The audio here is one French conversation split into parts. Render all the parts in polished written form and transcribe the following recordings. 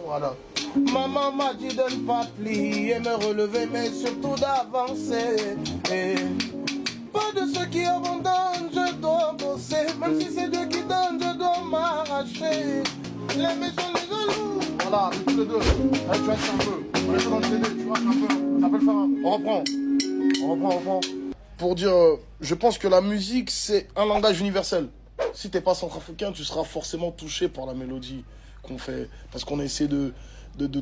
Voilà. Maman m'a dit de ne pas plier, me relever, mais surtout d'avancer. Et pas de ceux qui abandonnent, je dois bosser. Même si c'est Dieu qui donne, je dois m'arracher. Les méchants, les jaloux. Voilà, tous les deux. Allez, tu restes un peu. On est dans le CD, tu restes un peu. Ça peut le faire. On reprend. On reprend. Pour dire, je pense que la musique, c'est un langage universel. Si t'es pas centrafricain, tu seras forcément touché par la mélodie qu'on fait. Parce qu'on essaie de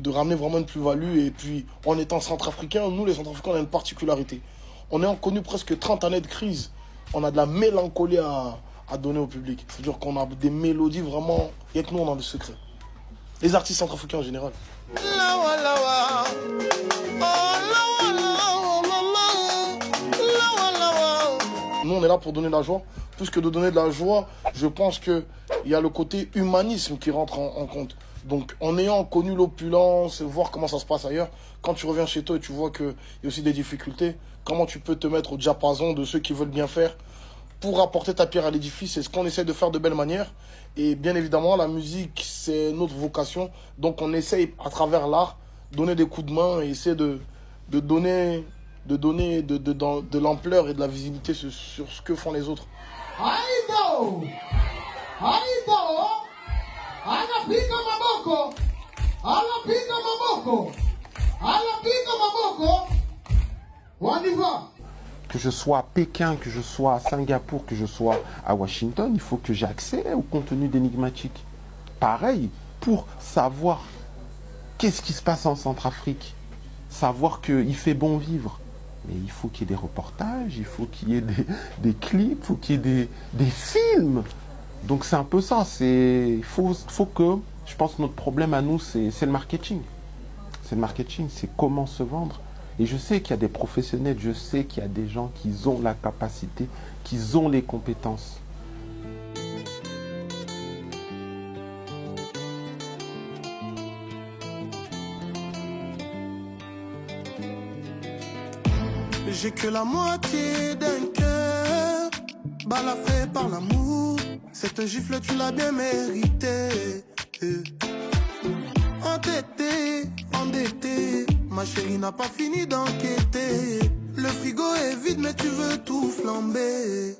ramener vraiment une plus-value. Et puis, en étant centrafricain, nous, les centrafricains, on a une particularité. On a connu presque 30 années de crise. On a de la mélancolie à donner au public. C'est-à-dire qu'on a des mélodies vraiment... Et que nous, on a le secret. Les artistes centrafricains en général. Nous, on est là pour donner de la joie. Plus que de donner de la joie, je pense qu'il y a le côté humanisme qui rentre en compte. Donc, en ayant connu l'opulence, voir comment ça se passe ailleurs, quand tu reviens chez toi et tu vois qu'il y a aussi des difficultés, comment tu peux te mettre au diapason de ceux qui veulent bien faire pour apporter ta pierre à l'édifice. C'est ce qu'on essaie de faire de belle manière. Et bien évidemment, la musique, c'est notre vocation. Donc, on essaye, à travers l'art, donner des coups de main et essayer de donner de l'ampleur et de la visibilité sur ce que font les autres. Aido! Anapika maboko! Anapika maboko! Anapika maboko! On y va! Que je sois à Pékin, que je sois à Singapour, que je sois à Washington, il faut que j'ai accès au contenu d'Enigmatique. Pareil, pour savoir qu'est-ce qui se passe en Centrafrique, savoir qu'il fait bon vivre. Mais il faut qu'il y ait des reportages, il faut qu'il y ait des clips, il faut qu'il y ait des films. Donc c'est un peu ça. Il faut que, je pense que notre problème à nous, c'est le marketing. C'est le marketing, c'est comment se vendre. Et je sais qu'il y a des professionnels, je sais qu'il y a des gens qui ont la capacité, qui ont les compétences. J'ai que la moitié d'un cœur, balafré par l'amour. Cette gifle, tu l'as bien méritée. Entêté, endetté, ma chérie n'a pas fini d'enquêter. Le frigo est vide, mais tu veux tout flamber.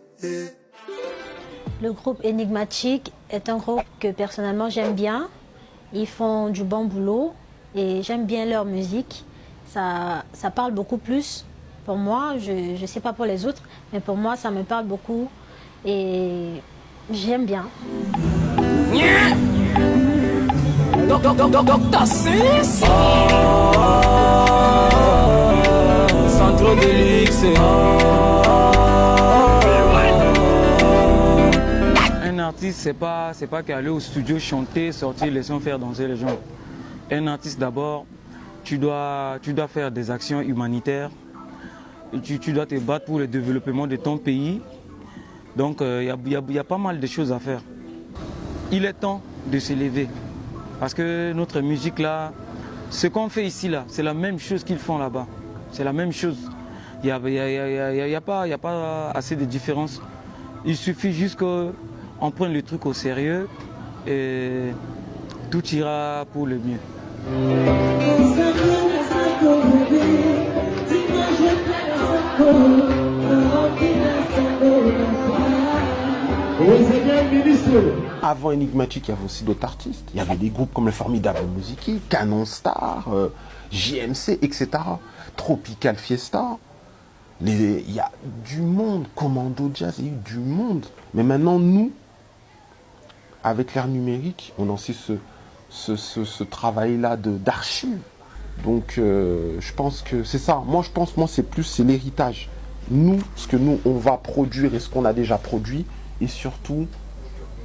Le groupe Enigmatique est un groupe que personnellement j'aime bien. Ils font du bon boulot et j'aime bien leur musique. Ça parle beaucoup plus. Pour moi, je ne sais pas pour les autres, mais pour moi, ça me parle beaucoup et j'aime bien. Centro Deluxe. Un artiste, c'est pas qu'aller au studio chanter, sortir les sons, faire danser les gens. Un artiste, d'abord, tu dois faire des actions humanitaires. Tu dois te battre pour le développement de ton pays. Donc, il y a pas mal de choses à faire. Il est temps de se lever. Parce que notre musique, là, ce qu'on fait ici, là, c'est la même chose qu'ils font là-bas. C'est la même chose. Il n'y a pas assez de différence. Il suffit juste qu'on prenne le truc au sérieux et tout ira pour le mieux. Avant Enigmatique, il y avait aussi d'autres artistes. Il y avait des groupes comme le formidable Musiki, Canon Star, JMC, etc. Tropical Fiesta. Il y a du monde, Commando Jazz, il y a eu du monde. Mais maintenant, nous, avec l'ère numérique, on a aussi ce travail-là d'archives. Donc, je pense que c'est ça. Moi, c'est l'héritage. Nous, ce que nous, on va produire et ce qu'on a déjà produit, et surtout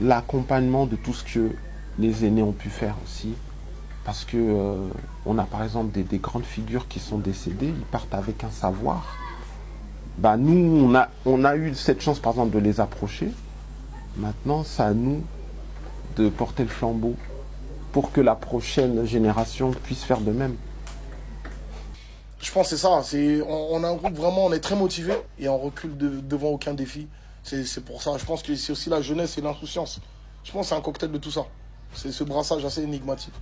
l'accompagnement de tout ce que les aînés ont pu faire aussi. Parce que on a par exemple des grandes figures qui sont décédées, ils partent avec un savoir. Bah, nous, on a eu cette chance par exemple de les approcher. Maintenant, c'est à nous de porter le flambeau pour que la prochaine génération puisse faire de même. Je pense que c'est ça. On a un groupe vraiment, on est très motivé et on recule devant aucun défi. C'est pour ça. Je pense que c'est aussi la jeunesse et l'insouciance. Je pense que c'est un cocktail de tout ça. C'est ce brassage assez énigmatique.